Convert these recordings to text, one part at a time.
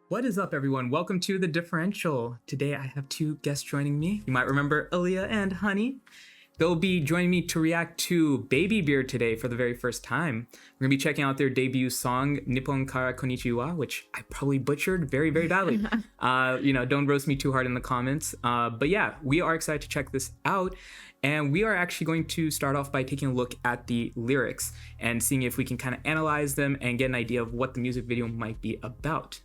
What is up, everyone? Welcome to The Differential. Today I have two guests joining me. You might remember Aaliyah and Honey. They'll be joining me to react to BABYBEARD today for the very first time. We're gonna be checking out their debut song, NIPPON kara KONNICHIWA, which I probably butchered very, very badly. Don't roast me too hard in the comments. But yeah, we are excited to check this out. And we are actually going to start off by taking a look at the lyrics and seeing if we can kind of analyze them and get an idea of what the music video might be about.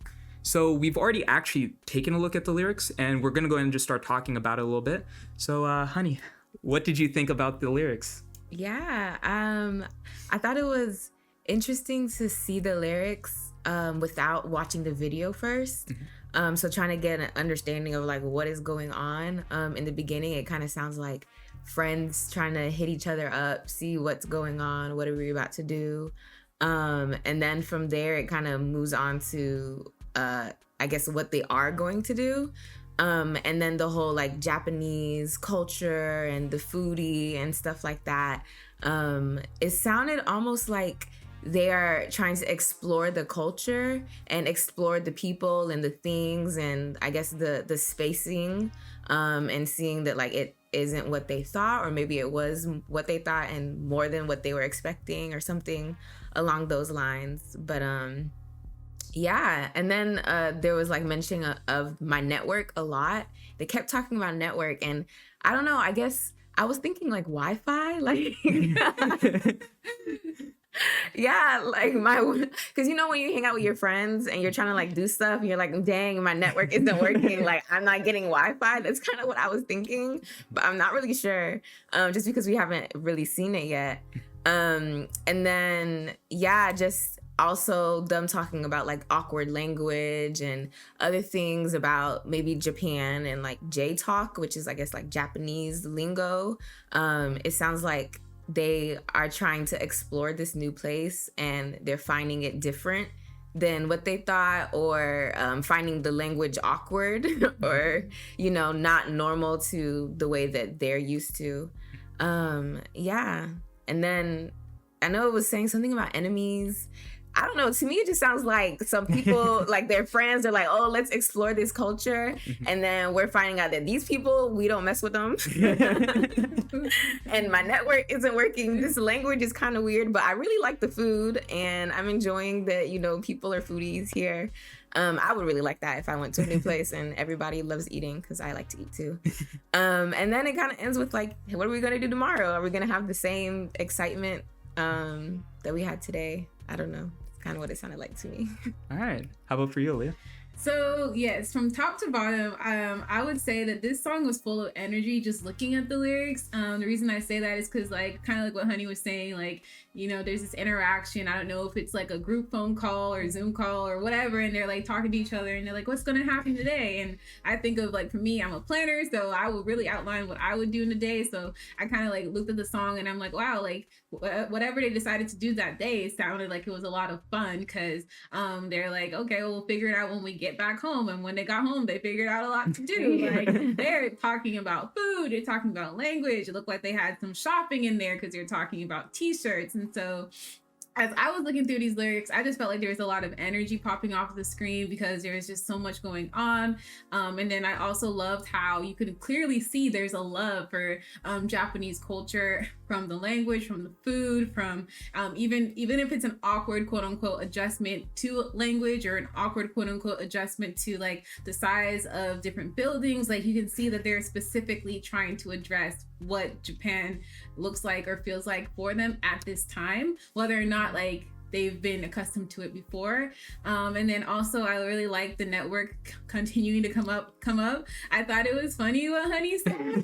So we've already actually taken a look at the lyrics, and we're gonna go ahead and just start talking about it a little bit. So Honey, what did you think about the lyrics? Yeah, I thought it was interesting to see the lyrics without watching the video first. So trying to get an understanding of like what is going on. In the beginning, it kind of sounds like friends trying to hit each other up, see what's going on, what are we about to do. And then from there, it kind of moves on to, I guess, what they are going to do. And then the whole like Japanese culture and the foodie and stuff like that. It sounded almost like they are trying to explore the culture and explore the people and the things and I guess the spacing, and seeing that like it isn't what they thought, or maybe it was what they thought and more than what they were expecting or something along those lines. But yeah, and then there was like mentioning of my network a lot. They kept talking about network, and I don't know, I guess I was thinking like Wi-Fi, like yeah, like because you know when you hang out with your friends and you're trying to like do stuff and you're like, dang, my network isn't working, like I'm not getting Wi-Fi. That's kind of what I was thinking, but I'm not really sure, just because we haven't really seen it yet. And then yeah, just also them talking about like awkward language and other things about maybe Japan and like J-talk, which is I guess like Japanese lingo. It sounds like they are trying to explore this new place and they're finding it different than what they thought, or finding the language awkward or, you know, not normal to the way that they're used to. Yeah. And then I know it was saying something about enemies. I don't know. To me, it just sounds like some people, like their friends are like, oh, let's explore this culture. And then we're finding out that these people, we don't mess with them. And my network isn't working. This language is kind of weird, but I really like the food and I'm enjoying that, you know, people are foodies here. I would really like that if I went to a new place and everybody loves eating, because I like to eat too. And then it kind of ends with like, what are we going to do tomorrow? Are we going to have the same excitement that we had today? I don't know. Kind of what it sounded like to me. All right. How about for you, Aaliyah? So yes, from top to bottom, I would say that this song was full of energy just looking at the lyrics. The reason I say that is because like kind of like what Honey was saying, like, you know, there's this interaction. I don't know if it's like a group phone call or Zoom call or whatever, and they're like talking to each other and they're like, what's gonna happen today? And I think of like, for me, I'm a planner, so I would really outline what I would do in the day. So I kind of like looked at the song and I'm like, wow, like whatever they decided to do that day sounded like it was a lot of fun, because they're like, okay, well, we'll figure it out when we get back home. And when they got home, they figured out a lot to do. Like they're talking about food, they're talking about language. It looked like they had some shopping in there because they're talking about t-shirts. And so as I was looking through these lyrics, I just felt like there was a lot of energy popping off the screen because there was just so much going on. And then I also loved how you could clearly see there's a love for Japanese culture, from the language, from the food, from even if it's an awkward quote unquote adjustment to language, or an awkward quote unquote adjustment to like the size of different buildings, like you can see that they're specifically trying to address what Japan looks like or feels like for them at this time, whether or not like they've been accustomed to it before. And then also I really like the network continuing to come up. I thought it was funny what Honey said.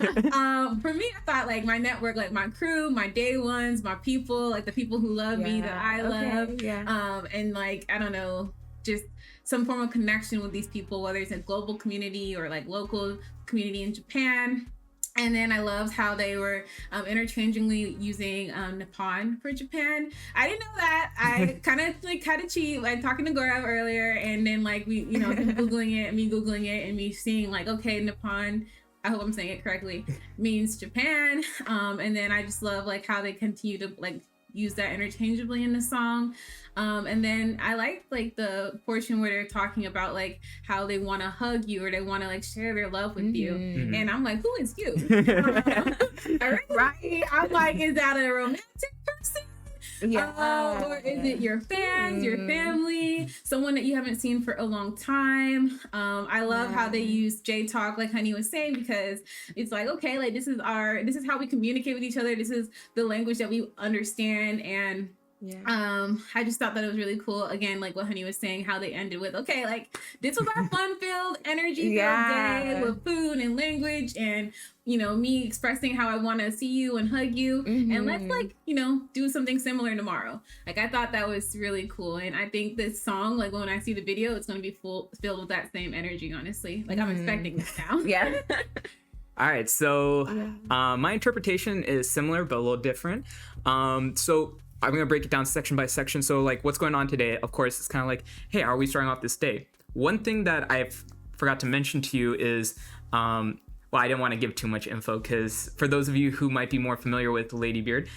For me, I thought like my network, like my crew, my day ones, my people, like the people who love me, that I love. Yeah. And like, I don't know, just some form of connection with these people, whether it's a global community or like local community in Japan. And then I loved how they were interchangeably using Nippon for Japan. I didn't know that. I kind of like had to cheat, like talking to Gaurav earlier, and then like we, you know, him Googling it, and me Googling it, and me seeing like, okay, Nippon, I hope I'm saying it correctly, means Japan. And then I just love like how they continue to like use that interchangeably in the song. And then I like the portion where they're talking about like how they want to hug you or they want to like share their love with you. And I'm like, who is you? Right? I'm like, is that a romantic person? Yeah. Or is it your fans, your family, someone that you haven't seen for a long time? I love how they use J-Talk, like Honey was saying, because it's like, okay, like this is how we communicate with each other. This is the language that we understand. And I just thought that it was really cool. Again, like what Honey was saying, how they ended with, okay, like this was our fun-filled, energy-filled day with food and language and, you know, me expressing how I want to see you and hug you. And let's like, you know, do something similar tomorrow. Like I thought that was really cool. And I think this song, like when I see the video, it's going to be filled with that same energy, honestly. Like I'm expecting this now. All right, so my interpretation is similar but a little different. So I'm gonna break it down section by section. So like what's going on today, of course, it's kind of like, hey, are we starting off this day? One thing that I forgot to mention to you is, well, I didn't want to give too much info because for those of you who might be more familiar with LADYBEARD,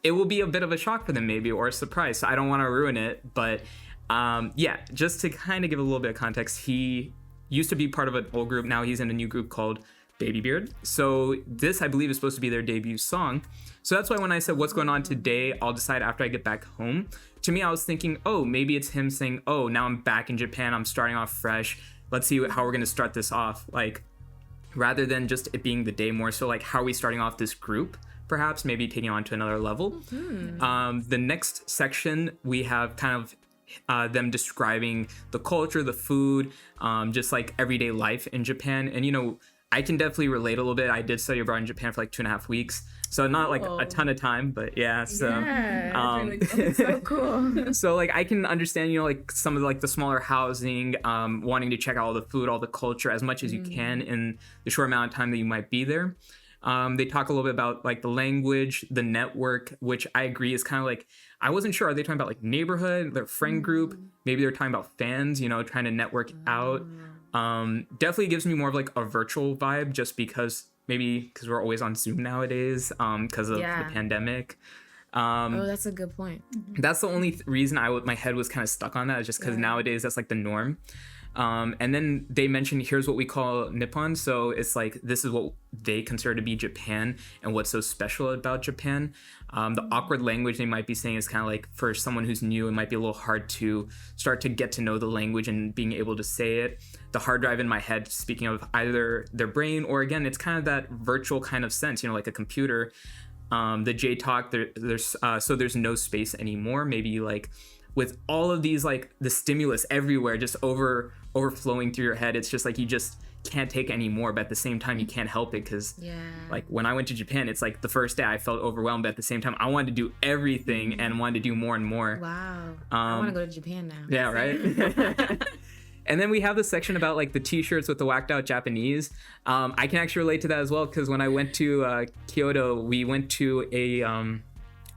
it will be a bit of a shock for them maybe, or a surprise. So I don't want to ruin it, but yeah, just to kind of give a little bit of context, he used to be part of an old group. Now he's in a new group called BABYBEARD. So this, I believe, is supposed to be their debut song. So that's why when I said what's going on today, I'll decide after I get back home. To me, I was thinking, oh, maybe it's him saying, oh, now I'm back in Japan, I'm starting off fresh. Let's see how we're going to start this off. Like, rather than just it being the day, more so like how are we starting off this group, perhaps maybe taking it on to another level. The next section, we have kind of them describing the culture, the food, just like everyday life in Japan. And, you know, I can definitely relate a little bit. I did study abroad in Japan for like 2.5 weeks. So not like a ton of time, but yeah. So, really cool. So cool. So like I can understand, you know, like some of like the smaller housing, wanting to check out all the food, all the culture as much as you can in the short amount of time that you might be there. They talk a little bit about like the language, the network, which I agree is kind of like, I wasn't sure. Are they talking about like neighborhood, their friend group? Maybe they're talking about fans, you know, trying to network out. Definitely gives me more of like a virtual vibe just because we're always on Zoom nowadays because of the pandemic. Oh, that's a good point. That's the only reason my head was kind of stuck on that is just because nowadays that's like the norm. And then they mentioned here's what we call Nippon. So it's like this is what they consider to be Japan and what's so special about Japan. The awkward language they might be saying is kind of like for someone who's new, it might be a little hard to start to get to know the language and being able to say it. The hard drive in my head, speaking of either their brain or again, it's kind of that virtual kind of sense, you know, like a computer. The J-Talk, there's no space anymore. Maybe like with all of these, like the stimulus everywhere, just overflowing through your head, it's just like you just can't take any more, but at the same time you can't help it because like when I went to Japan, it's like the first day I felt overwhelmed, but at the same time I wanted to do everything and wanted to do more and more. I want to go to Japan now. Yeah, right. And then we have the section about like the t-shirts with the whacked out Japanese. I can actually relate to that as well because when I went to Kyoto, we went to a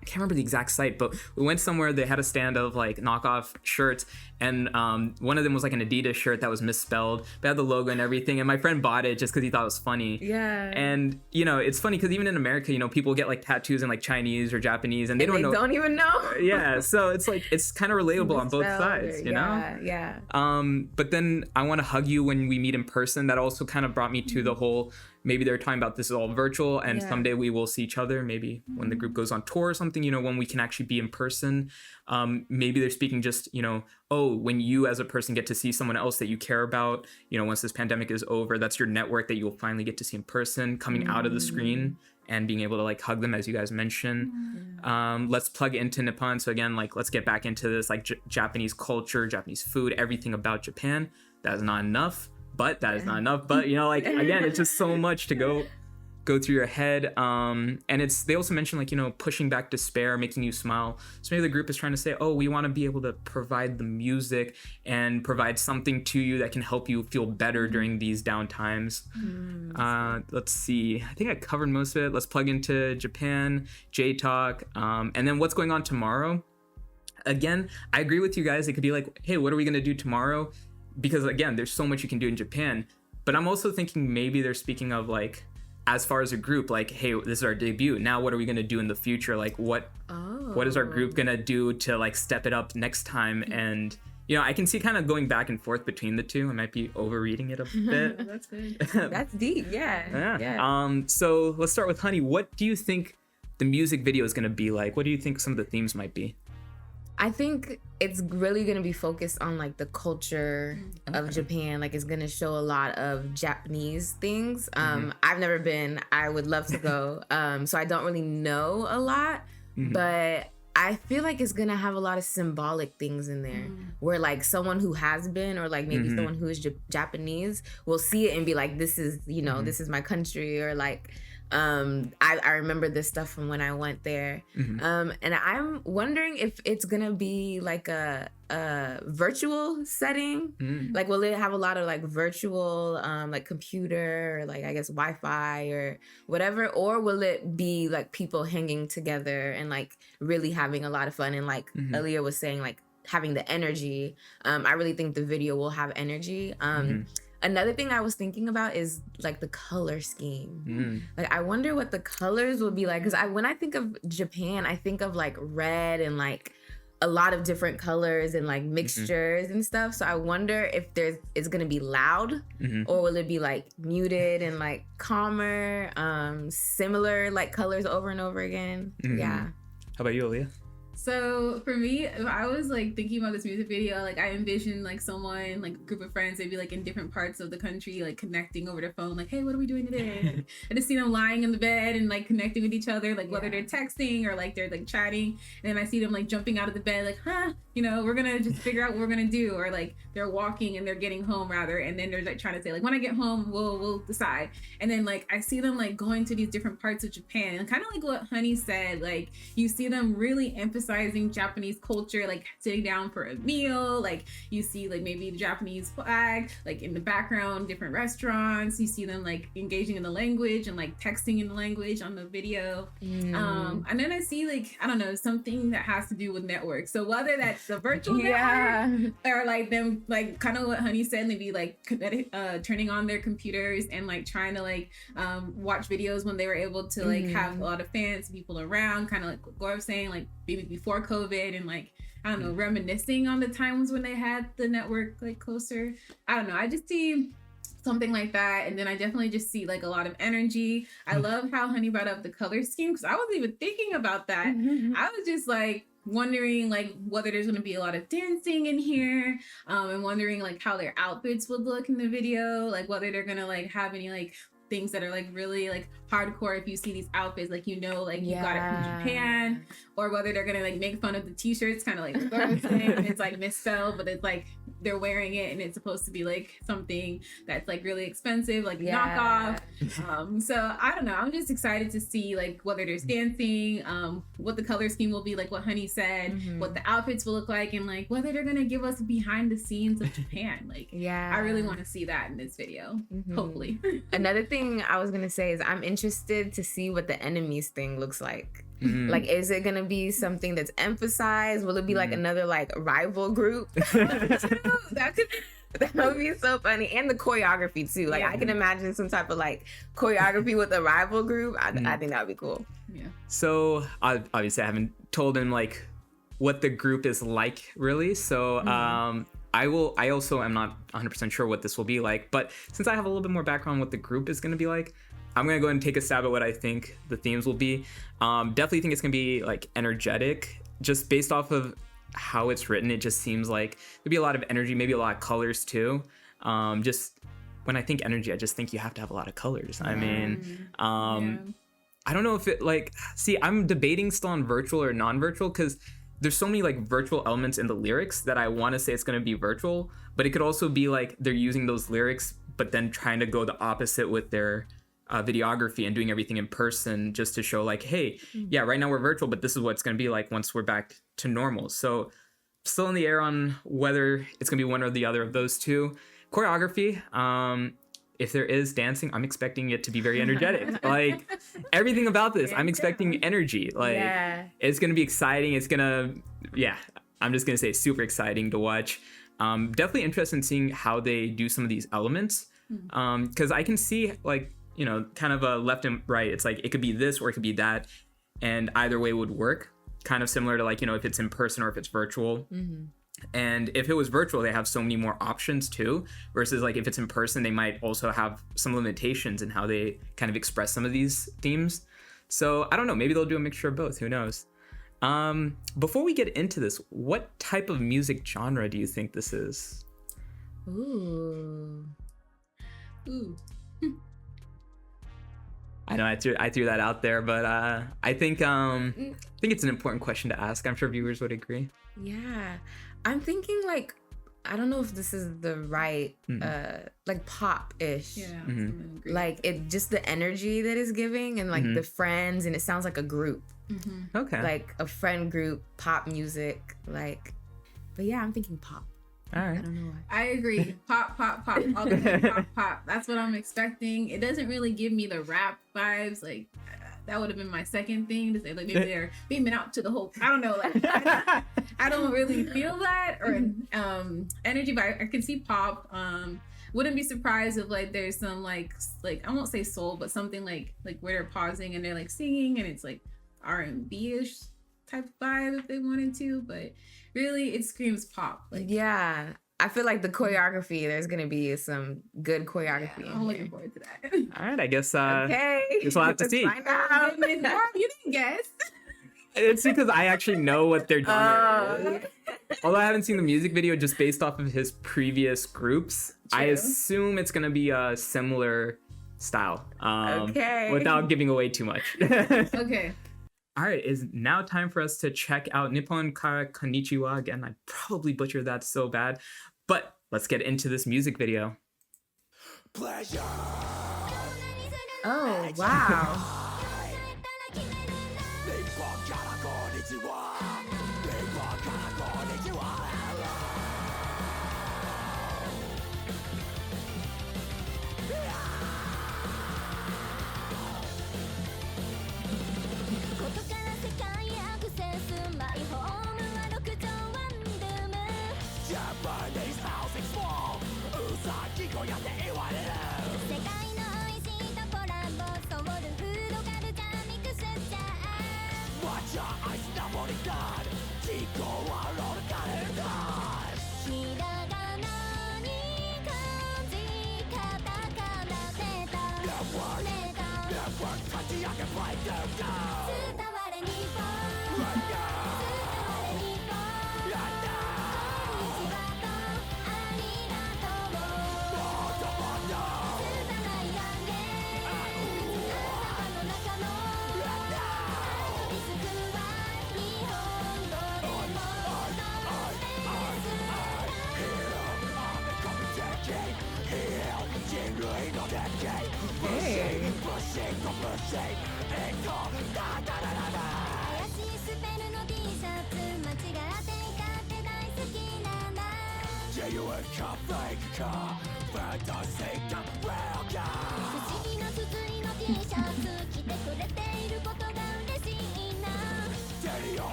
I can't remember the exact site, but we went somewhere. They had a stand of like knockoff shirts, and one of them was like an Adidas shirt that was misspelled. They had the logo and everything, and my friend bought it just because he thought it was funny. Yeah. And you know, it's funny because even in America, you know, people get like tattoos in like Chinese or Japanese, and they don't even know. Yeah. So it's like it's kind of relatable on both sides, you know. Yeah. But then I want to hug you when we meet in person. That also kind of brought me to the whole. Maybe they're talking about this is all virtual and someday we will see each other. Maybe when the group goes on tour or something, you know, when we can actually be in person. Maybe they're speaking just, you know, oh, when you as a person get to see someone else that you care about, you know, once this pandemic is over, that's your network that you'll finally get to see in person coming out of the screen and being able to like hug them as you guys mentioned. Let's plug into Nippon. So again, like let's get back into this like Japanese culture, Japanese food, everything about Japan. That is not enough. But that is not enough. But you know, like again, it's just so much to go through your head. And they also mention like, you know, pushing back despair, making you smile. So maybe the group is trying to say, oh, we want to be able to provide the music and provide something to you that can help you feel better during these down times. Let's see. I think I covered most of it. Let's plug into Japan, J-Talk, and then what's going on tomorrow. Again, I agree with you guys. It could be like, hey, what are we going to do tomorrow? Because again, there's so much you can do in Japan, but I'm also thinking maybe they're speaking of like, as far as a group, like, hey, this is our debut. Now, what are we going to do in the future? Like what what is our group gonna do to like step it up next time? And you know, I can see kind of going back and forth between the two. I might be overreading it a bit. That's good. That's deep. Yeah. So let's start with Honey. What do you think the music video is gonna be like? What do you think some of the themes might be? I think it's really going to be focused on like the culture of Japan. Like it's going to show a lot of Japanese things. I've never been. I would love to go. So I don't really know a lot, but I feel like it's going to have a lot of symbolic things in there where like someone who has been, or like maybe someone who is Japanese will see it and be like, this is, you know, this is my country, or like, I remember this stuff from when I went there. And I'm wondering if it's gonna be like a virtual setting. Like will it have a lot of like virtual like computer, or like I guess Wi-Fi or whatever, or will it be like people hanging together and like really having a lot of fun, and like Aaliyah was saying, like having the energy. I really think the video will have energy. Another thing I was thinking about is like the color scheme. Like I wonder what the colors will be like, because when I think of Japan, I think of like red and like a lot of different colors and like mixtures and stuff. So I wonder if it's gonna be loud, or will it be like muted and like calmer, similar like colors over and over again. Yeah. How about you, Aaliyah? So for me, if I was like thinking about this music video, like I envisioned like someone, like a group of friends, they'd be like in different parts of the country, like connecting over the phone, like, hey, what are we doing today? I just see them lying in the bed and like connecting with each other, like whether they're texting or like they're like chatting. And then I see them like jumping out of the bed, like, you know, we're gonna just figure out what we're gonna do. Or like they're walking and they're getting home rather, and then they're like trying to say like, when I get home, we'll decide. And then like I see them like going to these different parts of Japan, and kind of like what Honey said, like you see them really emphasizing Japanese culture, like sitting down for a meal, like you see like maybe the Japanese flag like in the background, different restaurants, you see them like engaging in the language and like texting in the language on the video. And then I see like, I don't know, something that has to do with networks. So whether that's the virtual network, or like them like kind of what Honey said, maybe like turning on their computers and like trying to like watch videos when they were able to like have a lot of fans, people around, kind of like what I was saying, like maybe before COVID, and like I don't know, reminiscing on the times when they had the network like closer. I don't know, I just see something like that. And then I definitely just see like a lot of energy. I love how Honey brought up the color scheme, because I wasn't even thinking about that. I was just like wondering like whether there's going to be a lot of dancing in here, and wondering like how their outfits would look in the video, like whether they're going to like have any like things that are like really like hardcore. If you see these outfits, like you know, like you got it from Japan, or whether they're gonna like make fun of the t-shirts, kind of like the thing, and it's like misspelled, but it's like they're wearing it and it's supposed to be like something that's like really expensive, like knockoff. So I don't know, I'm just excited to see like whether there's dancing, what the color scheme will be, like what Honey said, what the outfits will look like, and like whether they're gonna give us behind the scenes of Japan. Like I really want to see that in this video. Hopefully. Another thing I was gonna say is I'm interested to see what the enemies thing looks like. Like, is it gonna be something that's emphasized? Will it be like another like rival group? That would be so funny. And the choreography too. Like I can imagine some type of like choreography with a rival group. I think that would be cool. So obviously I haven't told him like what the group is like really. So I also am not 100% sure what this will be like, but since I have a little bit more background on what the group is going to be like, I'm going to go ahead and take a stab at what I think the themes will be. Definitely think it's going to be like energetic, just based off of how it's written. It just seems like there'll be a lot of energy, maybe a lot of colors too. Just when I think energy, I just think you have to have a lot of colors. I mean, I don't know if it like, see, I'm debating still on virtual or non-virtual, because there's so many like virtual elements in the lyrics that I want to say it's going to be virtual, but it could also be like they're using those lyrics but then trying to go the opposite with their videography and doing everything in person, just to show like, hey, yeah, right now we're virtual, but this is what it's going to be like once we're back to normal. So still in the air on whether it's going to be one or the other of those two. Choreography, if there is dancing, I'm expecting it to be very energetic. Like everything about this, I'm expecting energy. Like it's going to be exciting. It's going to, I'm just going to say super exciting to watch. Definitely interested in seeing how they do some of these elements. Because I can see like, kind of a left and right. It's like, it could be this or it could be that. And either way would work. kind of similar to like, you know, if it's in person or if it's virtual. And if it was virtual, they have so many more options too, versus like if it's in person, they might also have some limitations in how they kind of express some of these themes. So I don't know, maybe they'll do a mixture of both, who knows. Before we get into this, what type of music genre do you think this is? Ooh. I know I threw that out there, but I think it's an important question to ask. I'm sure viewers would agree. Yeah. I'm thinking like, I don't know if this is the right, like pop-ish. Yeah. Like it just the energy that is giving and like the friends, and it sounds like a group. Okay. Like a friend group, pop music, like, but yeah, I'm thinking pop. All right. I don't know why. I agree. Pop, pop, pop. All the time, pop, pop. That's what I'm expecting. It doesn't really give me the rap vibes. Like that would have been my second thing to say. Like maybe they're beaming out to the whole. I don't know. Like I don't really feel that or energy, but I can see pop. Wouldn't be surprised if like there's some like I won't say soul, but something like where they're pausing and they're like singing and it's like R&B-ish type vibe if they wanted to, but really it screams pop. Like yeah, I feel like the choreography, there's gonna be some good choreography. Yeah, I'm looking forward to that. All right, I guess Okay, guess we'll have to let's see. find out. You didn't guess. It's because I actually know what they're doing. Although I haven't seen the music video, just based off of his previous groups, I True. assume it's gonna be a similar style. Okay. Without giving away too much. Okay. All right, it's now time for us to check out Nippon Kara Konnichiwa. Again, I probably butchered that so bad, but let's get into this music video. Pleasure. Oh wow. Nippon Kara Konnichiwa. Nippon Kara Konnichiwa. 「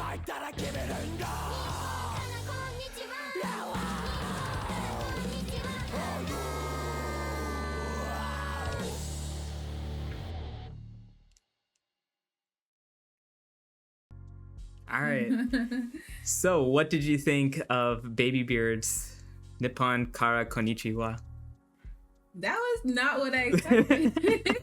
like that I give it and go. All right. So, what did you think of BABYBEARD's Nippon Kara Konnichiwa? That was not what I expected.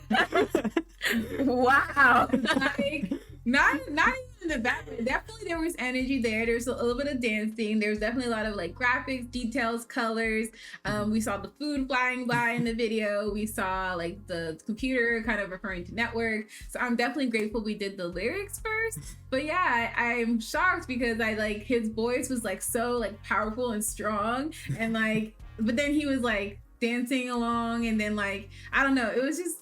Wow. Like, not even in the back. Definitely there was energy there. There's a little bit of dancing. There was definitely a lot of like graphics, details, colors. We saw the food flying by in the video. We saw like the computer kind of referring to network. So I'm definitely grateful we did the lyrics first. But yeah, I'm shocked because I like his voice was like so like powerful and strong, and like, but then he was like dancing along, and then like, I don't know, it was just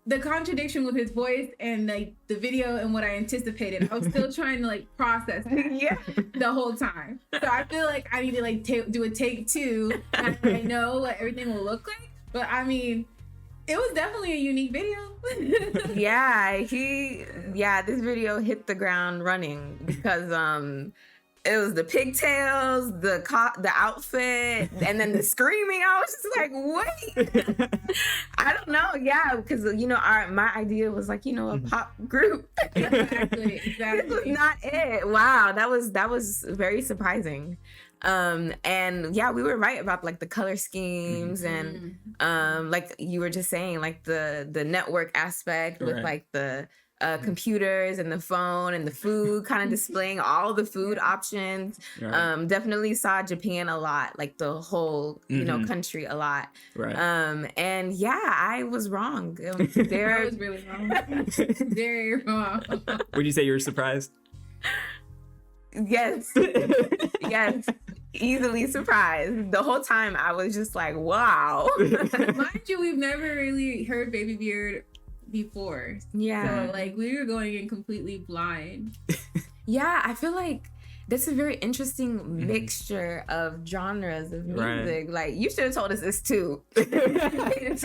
the contradiction with his voice and like the video and what I anticipated. I was still trying to like process that the whole time. So I feel like I need to like do a take two, and I know what everything will look like. But I mean, it was definitely a unique video. This video hit the ground running because it was the pigtails, the outfit, and then the screaming. I was just like, wait. I don't know. Yeah, because, you know, my idea was like, you know, a pop group. Exactly. This was not it. Wow, that was very surprising. And yeah, we were right about like the color schemes and like you were just saying, like the network aspect with like the computers and the phone and the food, kind of displaying all the food options. Definitely saw Japan a lot, like the whole you know country a lot. And yeah, I was wrong. I was really wrong. Very wrong. Would you say you were surprised? Yes. Yes. Easily surprised. The whole time I was just like, wow. Mind you, we've never really heard BABYBEARD before. Yeah. So like we were going in completely blind. Yeah, I feel like that's a very interesting mixture of genres of music. Like, you should have told us this too. If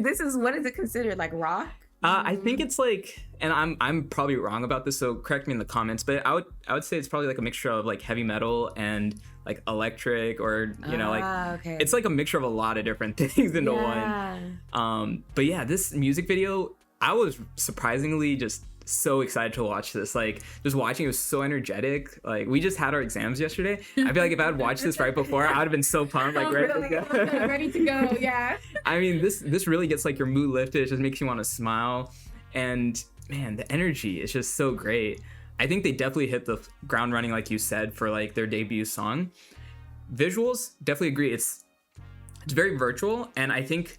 this is, what is it considered, like rock? I think it's like, and I'm probably wrong about this, so correct me in the comments, but I would say it's probably like a mixture of like heavy metal and like electric, or you know, like it's like a mixture of a lot of different things into one. But yeah, this music video, I was surprisingly just so excited to watch this. Like, just watching it was so energetic. Like, we just had our exams yesterday. I feel like if I had watched this right before, I would have been so pumped, like ready to go. Ready to go, yeah. I mean, this really gets like your mood lifted. It just makes you want to smile, and man, the energy is just so great. I think they definitely hit the ground running, like you said, for like their debut song. Visuals, definitely agree. It's very virtual, and I think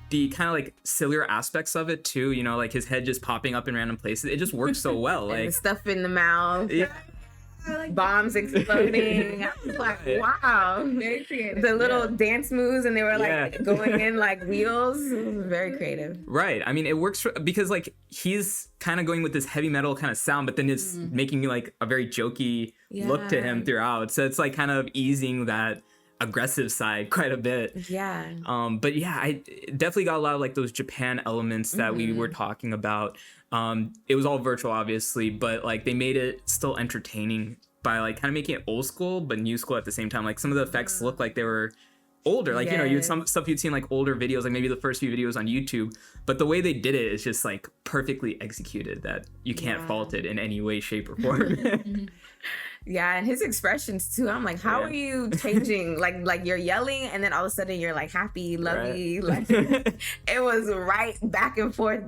the kind of like sillier aspects of it too, you know, like his head just popping up in random places, it just works so well. Like the stuff in the mouth, Like bombs exploding. I was like, wow, very creative. The little dance moves, and they were like going in like wheels. It was very creative. Right. I mean, it works because like he's kind of going with this heavy metal kind of sound, but then it's making like a very jokey look to him throughout. So it's like kind of easing that aggressive side quite a bit. But yeah, I definitely got a lot of like those Japan elements that we were talking about. It was all virtual, obviously, but like they made it still entertaining by like kind of making it old school but new school at the same time. Like some of the effects look like they were older, like you know, some stuff you'd seen like older videos, like maybe the first few videos on YouTube, but the way they did it is just like perfectly executed, that you can't fault it in any way, shape, or form. Yeah, and his expressions too. I'm like, how are you changing? like you're yelling, and then all of a sudden you're like happy, lovey. Like it was right back and forth.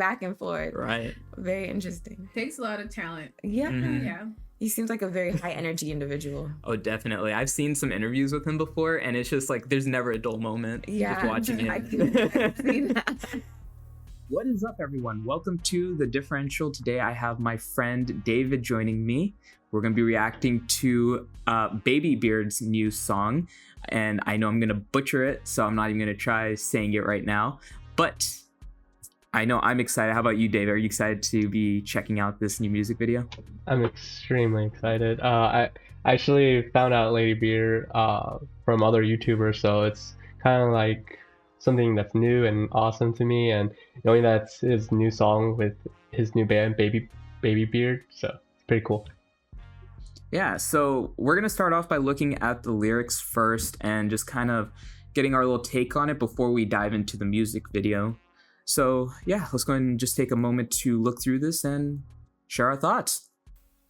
Right. Very interesting. Takes a lot of talent. Yeah. He seems like a very high energy individual. Oh, definitely. I've seen some interviews with him before, and it's just like there's never a dull moment just watching it. I can see that. What is up, everyone? Welcome to The Differential. Today I have my friend David joining me. We're going to be reacting to BABYBEARD's new song, and I know I'm going to butcher it, so I'm not even going to try saying it right now, but I know I'm excited. How about you, David? Are you excited to be checking out this new music video? I'm extremely excited. I actually found out LADYBEARD from other YouTubers, so it's kind of like something that's new and awesome to me, and knowing that's his new song with his new band, BABYBEARD, so it's pretty cool. Yeah, so we're going to start off by looking at the lyrics first and just kind of getting our little take on it before we dive into the music video. So yeah, let's go ahead and just take a moment to look through this and share our thoughts.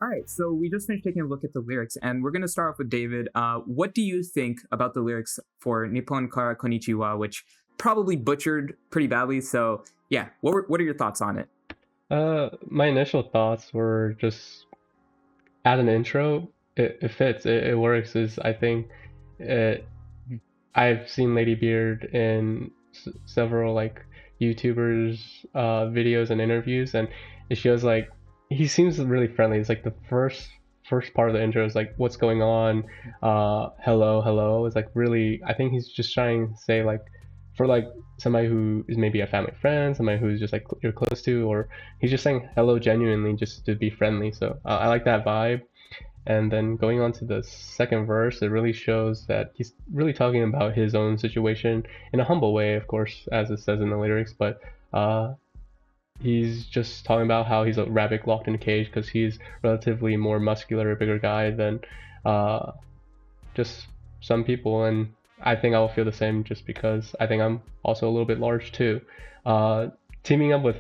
All right, so we just finished taking a look at the lyrics, and we're going to start off with David. What do you think about the lyrics for Nippon Kara Konnichiwa, which probably butchered pretty badly? So yeah, what are your thoughts on it? My initial thoughts were just as an intro, it fits, it works. I think I've seen LADYBEARD in several like YouTubers videos and interviews, and it shows like he seems really friendly. It's like the first part of the intro is like, what's going on, hello. It's like really, I think he's just trying to say like, for like somebody who is maybe a family friend, somebody who's just like you're close to, or he's just saying hello genuinely just to be friendly. So I like that vibe. And then going on to the second verse, it really shows that he's really talking about his own situation in a humble way, of course, as it says in the lyrics, but he's just talking about how he's a rabbit locked in a cage because he's relatively more muscular, bigger guy than just some people, and I think I'll feel the same just because I think I'm also a little bit large too. Teaming up with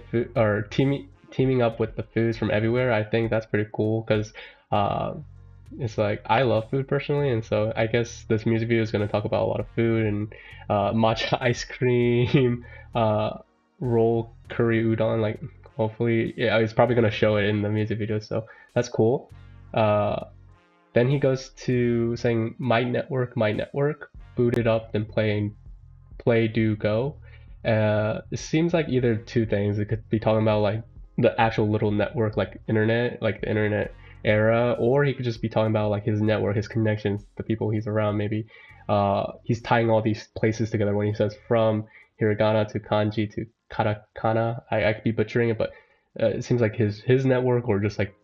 teaming up with the foods from everywhere, I think that's pretty cool because it's like I love food personally, and so I guess this music video is going to talk about a lot of food and matcha ice cream, roll curry udon. Like hopefully, yeah, it's probably going to show it in the music video, so that's cool. Then he goes to saying my network, boot it up, then play, do, go. It seems like either two things. It could be talking about like the actual little network, like internet, like the internet era, or he could just be talking about like his network, his connections, the people he's around. Maybe he's tying all these places together when he says from hiragana to kanji to katakana. I could be butchering it, but it seems like his network, or just like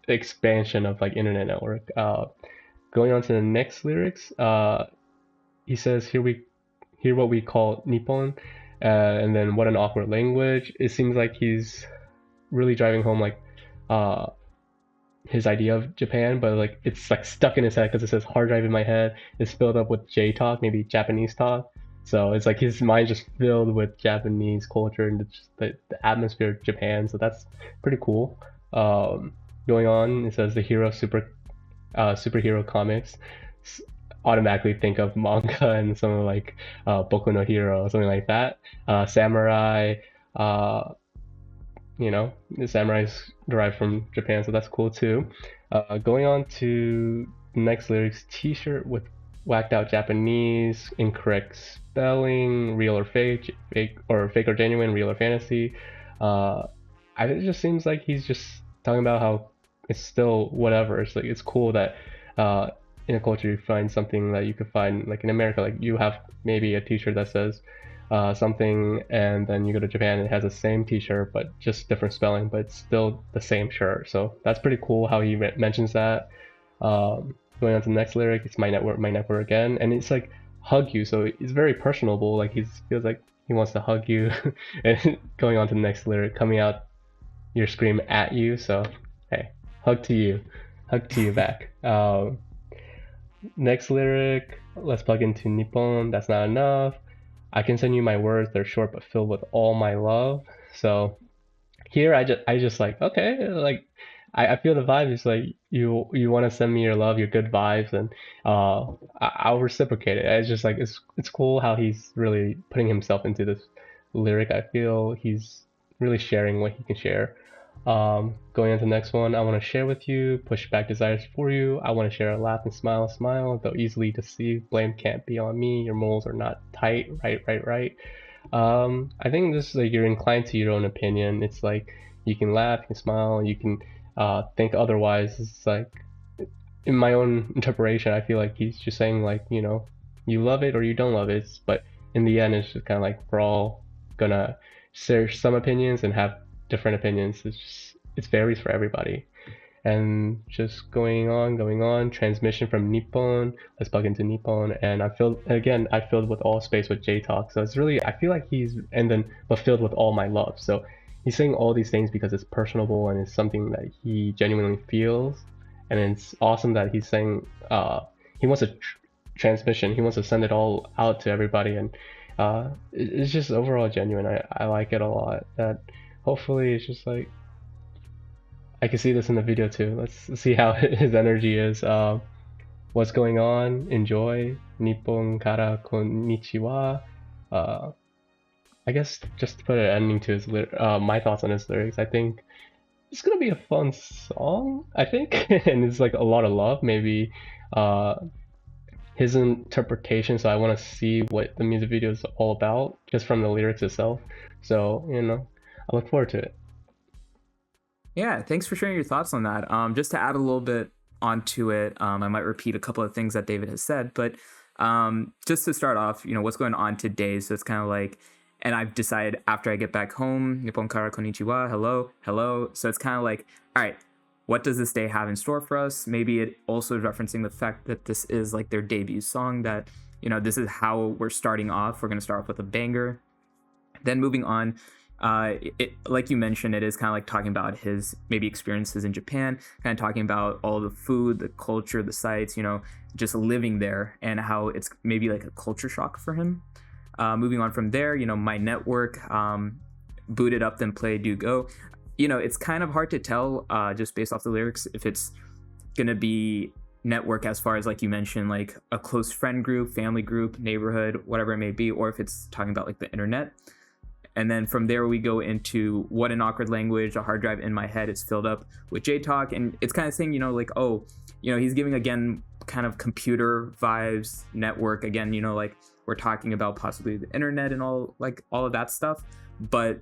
expansion of like internet network. Going on to the next lyrics, he says hear what we call Nippon, and then what an awkward language. It seems like he's really driving home like his idea of Japan, but like it's like stuck in his head because it says hard drive in my head. It's filled up with J talk, maybe Japanese talk. So it's like his mind just filled with Japanese culture and the atmosphere of Japan. So that's pretty cool. Going on, it says the superhero comics. Automatically think of manga and something like Boku no Hero, something like that. Samurai, the samurai's derived from Japan, so that's cool too. Going on to the next lyrics, t-shirt with whacked out Japanese, incorrect spelling, real or fake or genuine, real or fantasy. It just seems like he's just talking about how it's still whatever. It's like it's cool that in a culture you find something that you could find like in America, like you have maybe a t-shirt that says something, and then you go to Japan and it has the same t-shirt but just different spelling, but it's still the same shirt. So that's pretty cool how he mentions that. Going on to the next lyric, it's my network again, and it's like hug you, so it's very personable, like he feels like he wants to hug you. And going on to the next lyric, coming out your scream at you, so hey, hug to you back. Next lyric, let's plug into Nippon, that's not enough. I can send you my words, they're short but filled with all my love. So here I just like, okay, like I feel the vibe is like you want to send me your love, your good vibes, and I'll reciprocate it. It's just like it's cool how he's really putting himself into this lyric. I feel he's really sharing what he can share. Going into the next one, I want to share with you, push back desires for you. I want to share a laugh and smile, though easily deceived. Blame can't be on me. Your moles are not tight. Right. I think this is like you're inclined to your own opinion. It's like you can laugh, you can smile, you can think otherwise. It's like in my own interpretation, I feel like he's just saying like, you love it or you don't love it. But in the end, it's just kind of like we're all gonna share some opinions and have different opinions. It varies for everybody. And just going on, transmission from Nippon, let's plug into Nippon, and I filled with all space with J talk. So it's really, I feel like but filled with all my love. So he's saying all these things because it's personable and it's something that he genuinely feels, and it's awesome that he's saying he wants a transmission. He wants to send it all out to everybody, and it's just overall genuine. I like it a lot. That hopefully it's just like I can see this in the video too. Let's see how his energy is. What's going on? Enjoy. Nippon kara konnichiwa. I guess just to put an ending to his my thoughts on his lyrics, I think it's gonna be a fun song. I think, and it's like a lot of love. Maybe his interpretation. So I want to see what the music video is all about, just from the lyrics itself. So I look forward to it. Yeah, thanks for sharing your thoughts on that. Just to add a little bit onto it, I might repeat a couple of things that David has said, but just to start off, what's going on today. So it's kind of like, and I've decided after I get back home, Nippon kara konnichiwa, hello, hello. So it's kind of like, all right, what does this day have in store for us? Maybe it also is referencing the fact that this is like their debut song, that, this is how we're starting off. We're going to start off with a banger. Then moving on, like you mentioned, it is kind of like talking about his maybe experiences in Japan, kind of talking about all the food, the culture, the sights, just living there, and how it's maybe like a culture shock for him. Moving on from there, my network, boot it up, then play, do go. It's kind of hard to tell just based off the lyrics if it's gonna be network as far as, like you mentioned, like a close friend group, family group, neighborhood, whatever it may be, or if it's talking about like the internet. And then from there we go into what an awkward language, a hard drive in my head is filled up with J-Talk, and it's kind of saying, like, oh, he's giving again kind of computer vibes, network again, like we're talking about possibly the internet and all of that stuff. But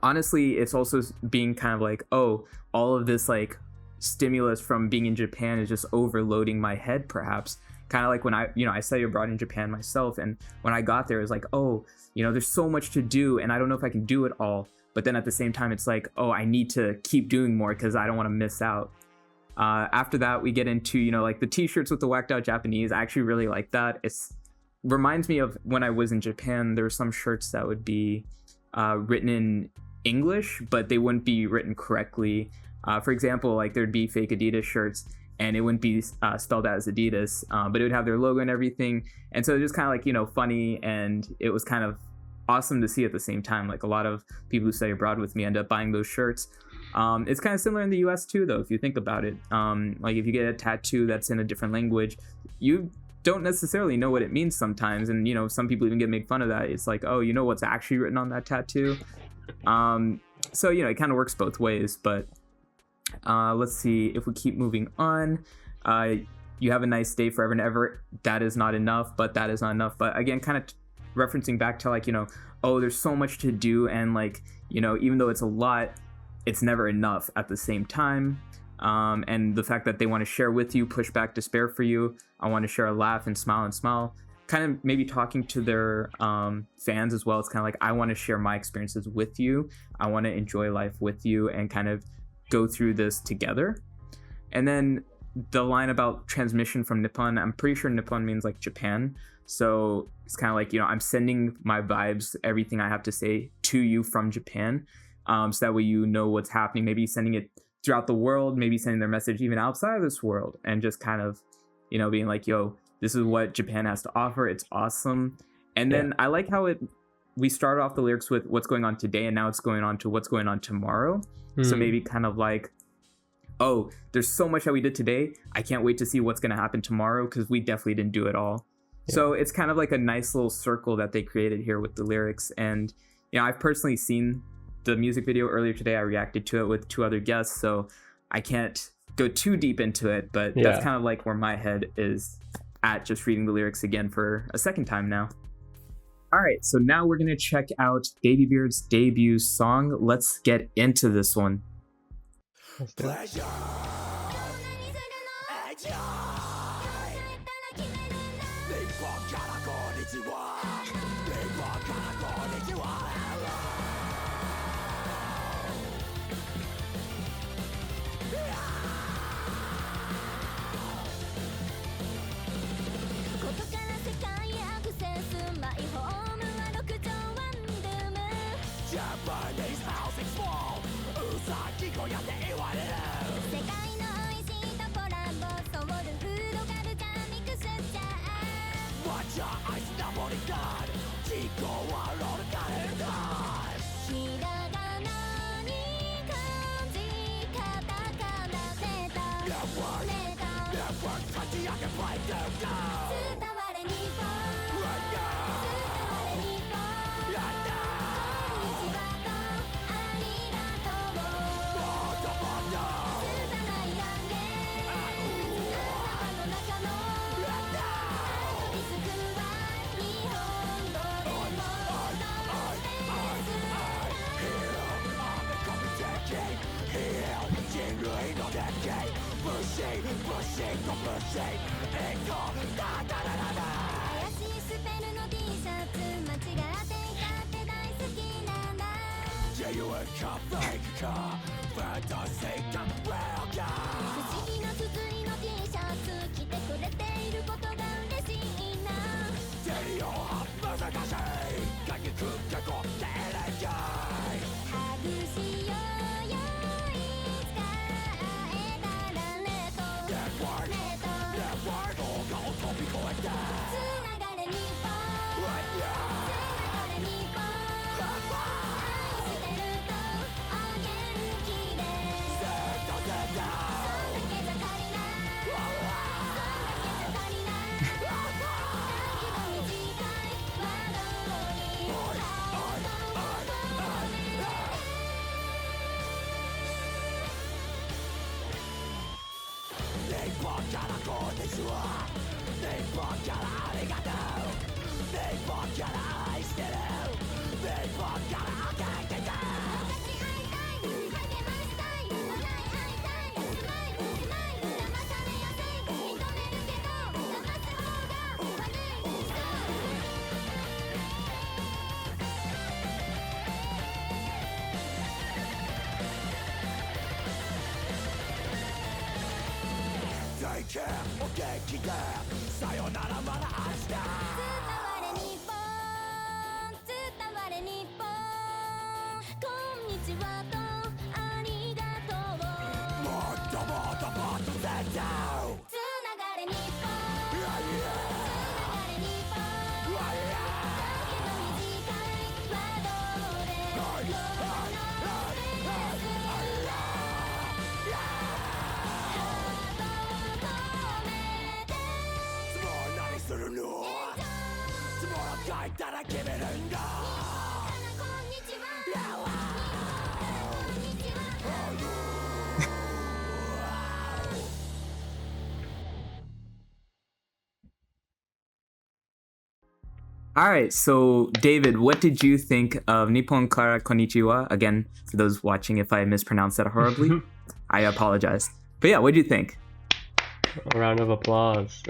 honestly, it's also being kind of like, oh, all of this like stimulus from being in Japan is just overloading my head, perhaps. Kind of like when I studied abroad in Japan myself, and when I got there, it was like, oh, there's so much to do, and I don't know if I can do it all. But then at the same time, it's like, oh, I need to keep doing more because I don't want to miss out. After that, we get into, like the t-shirts with the whacked out Japanese. I actually really like that. It's reminds me of when I was in Japan. There were some shirts that would be written in English, but they wouldn't be written correctly. For example, like there'd be fake Adidas shirts, and it wouldn't be spelled out as Adidas, but it would have their logo and everything. And so it was just kind of like, funny, and it was kind of awesome to see at the same time. Like a lot of people who study abroad with me end up buying those shirts. It's kind of similar in the US too, though, if you think about it. Like if you get a tattoo that's in a different language, you don't necessarily know what it means sometimes. And, some people even make fun of that. It's like, oh, what's actually written on that tattoo? So, it kind of works both ways. But let's see if we keep moving on. You have a nice day forever and ever. That is not enough, but that is not enough. But again, kind of referencing back to like, oh, there's so much to do. And like, even though it's a lot, it's never enough at the same time. And the fact that they want to share with you, push back despair for you. I want to share a laugh and smile. Kind of maybe talking to their fans as well. It's kind of like, I want to share my experiences with you. I want to enjoy life with you and kind of go through this together. And then the line about transmission from Nippon, I'm pretty sure Nippon means like Japan. So it's kind of like, I'm sending my vibes, everything I have to say to you from Japan. So that way what's happening, maybe sending it throughout the world, maybe sending their message even outside of this world, and just kind of, being like, yo, this is what Japan has to offer. It's awesome. And then I like how we started off the lyrics with what's going on today, and now it's going on to what's going on tomorrow. So maybe kind of like, oh, there's so much that we did today. I can't wait to see what's going to happen tomorrow, because we definitely didn't do it all. Yeah. So it's kind of like a nice little circle that they created here with the lyrics. And, I've personally seen the music video earlier today. I reacted to it with 2 other guests, so I can't go too deep into it, but that's kind of like where my head is at, just reading the lyrics again for a second time now. All right, so now we're going to check out BABYBEARD's debut song. Let's get into this one. Pleasure. Japanese housing small. うさぎ小屋で言われる。世界の美味しいとこ All right, so David, what did you think of Nippon Kara Konnichiwa? Again, for those watching, if I mispronounced that horribly, I apologize. But yeah, what did you think? A round of applause.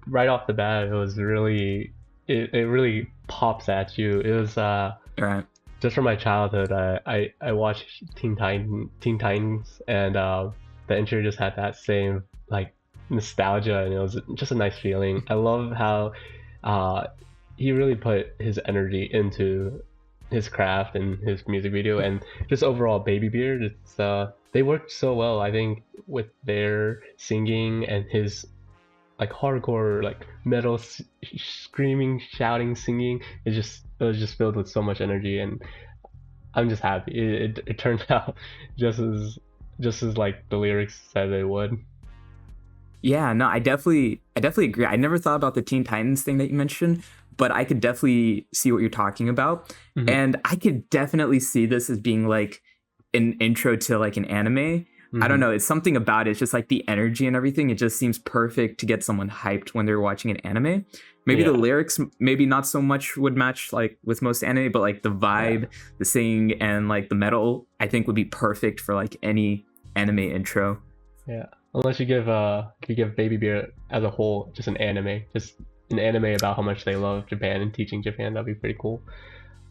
Right off the bat, it was really, it really pops at you. It was Right. just from my childhood. I watched Teen Titans, and the intro just had that same like nostalgia, and it was just a nice feeling. I love how he really put his energy into his craft and his music video, and just overall BABYBEARD. It's they worked so well, I think, with their singing and his like hardcore like metal screaming, shouting, singing. It was just filled with so much energy, and I'm just happy. It turned out just as like the lyrics said they would. Yeah, no, I definitely agree. I never thought about the Teen Titans thing that you mentioned, but I could definitely see what you're talking about. Mhm. And I could definitely see this as being like an intro to like an anime. I don't know, it's something about it. It's just like the energy and everything. It just seems perfect to get someone hyped when they're watching an anime. Maybe the lyrics, maybe not so much would match like with most anime, but like the vibe, the singing, and like the metal, I think would be perfect for like any anime intro. Yeah, unless you give BABYBEARD as a whole just an anime about how much they love Japan and teaching Japan. That'd be pretty cool.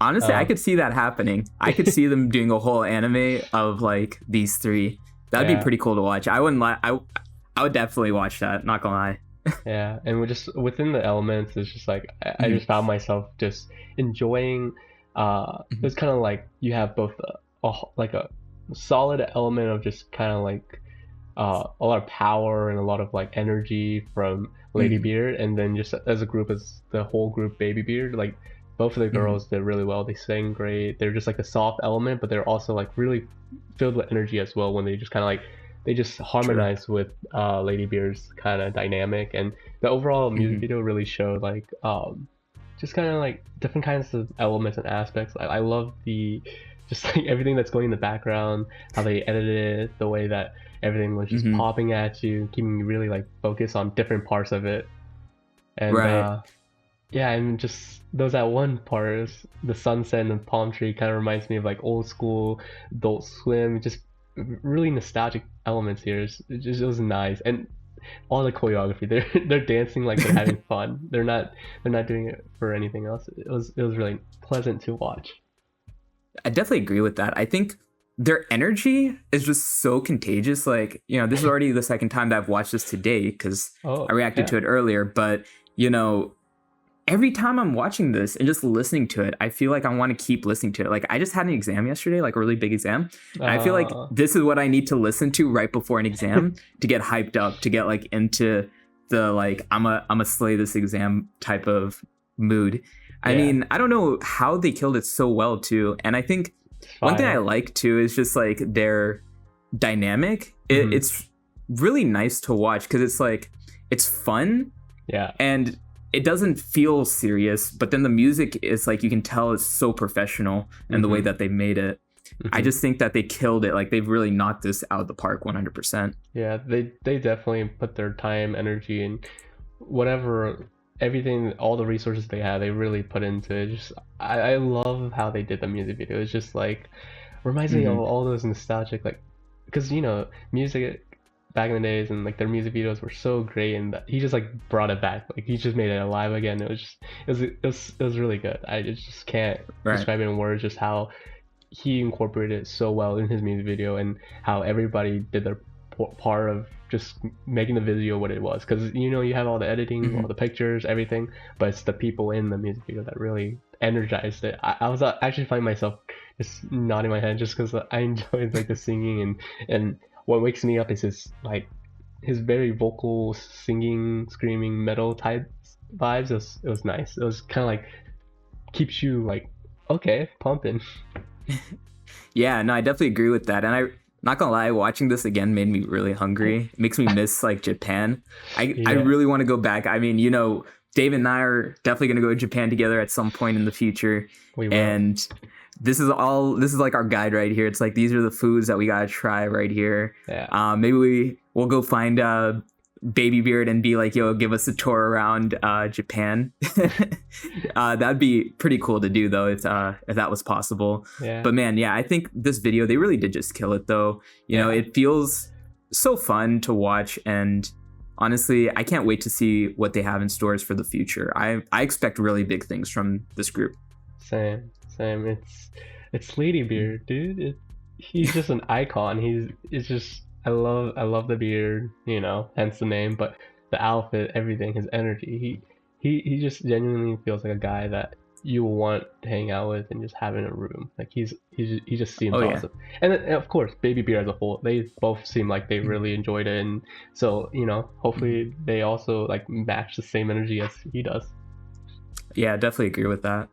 Honestly, I could see that happening. I could see them doing a whole anime of like these three. That'd be pretty cool to watch. I wouldn't lie. I would definitely watch that. Not gonna lie. Yeah, and we're just within the elements. It's just like I just found myself just enjoying. It's kind of like you have both like a solid element of just kind of like a lot of power and a lot of like energy from LADYBEARD, and then just as a group, as the whole group, BABYBEARD, like both of the girls did really well. They sang great. They're just like a soft element, but they're also like really filled with energy as well when they just kind of like they just harmonize with LADYBEARD's kind of dynamic, and the overall music video really showed like just kind of like different kinds of elements and aspects. I love the just like everything that's going in the background, how they edited it, the way that everything was just popping at you, keeping you really like focused on different parts of it. And yeah, and just those that one part is the sunset and the palm tree kind of reminds me of like old school Adult Swim, just really nostalgic elements here. It was nice, and all the choreography, they're dancing like they're having fun. They're not doing it for anything else. It was really pleasant to watch. I definitely agree with that. I think their energy is just so contagious. Like, you know, this is already the second time that I've watched this today because I reacted to it earlier. But, you know, every time I'm watching this and just listening to it, I feel like I want to keep listening to it. Like, I just had an exam yesterday, like a really big exam. And I feel like this is what I need to listen to right before an exam to get hyped up, to get like into the like, I'm a slay this exam type of mood. I mean, I don't know how they killed it so well too. And I think one thing I like too is just like their dynamic. It's really nice to watch because it's like, it's fun. Yeah. And it doesn't feel serious, but then the music is like, you can tell it's so professional and the way that they made it. I just think that they killed it. Like, they've really knocked this out of the park 100%. Yeah, they definitely put their time, energy, and whatever, everything, all the resources they had, they really put into it. Just I love how they did the music video. It's just like, reminds me of all those nostalgic, like, because, you know, music back in the days and like their music videos were so great, and he just like brought it back. Like, he just made it alive again. It was really good. I just can't describe it in words, just how he incorporated it so well in his music video, and how everybody did their part of just making the video what it was. Because, you know, you have all the editing, all the pictures, everything, but it's the people in the music video that really energized it. I was actually finding myself just nodding my head just because I enjoyed like the singing, and what wakes me up is his very vocal singing, screaming metal type vibes. It was nice. It was kind of like keeps you like, okay, pumping. Yeah, no, I definitely agree with that. And I, not gonna lie, watching this again made me really hungry. It makes me miss like Japan. I really want to go back. I mean, you know, Dave and I are definitely gonna go to Japan together at some point in the future. We will. And this is like our guide right here. It's like, these are the foods that we gotta try right here. Yeah. Maybe we'll go find BABYBEARD and be like, yo, give us a tour around Japan. That'd be pretty cool to do though, if that was possible. Yeah. But man, yeah, I think this video, they really did just kill it though. You know, it feels so fun to watch, and honestly, I can't wait to see what they have in stores for the future. I expect really big things from this group. Same. It's LADYBEARD, dude. He's just an icon. It's just, I love the beard, you know, hence the name, but the outfit, everything, his energy. He just genuinely feels like a guy that you want to hang out with and just have in a room. Like, he just seems awesome. And then, of course, BABYBEARD as a whole, they both seem like they really enjoyed it, and so, you know, hopefully they also like match the same energy as he does. Yeah, definitely agree with that.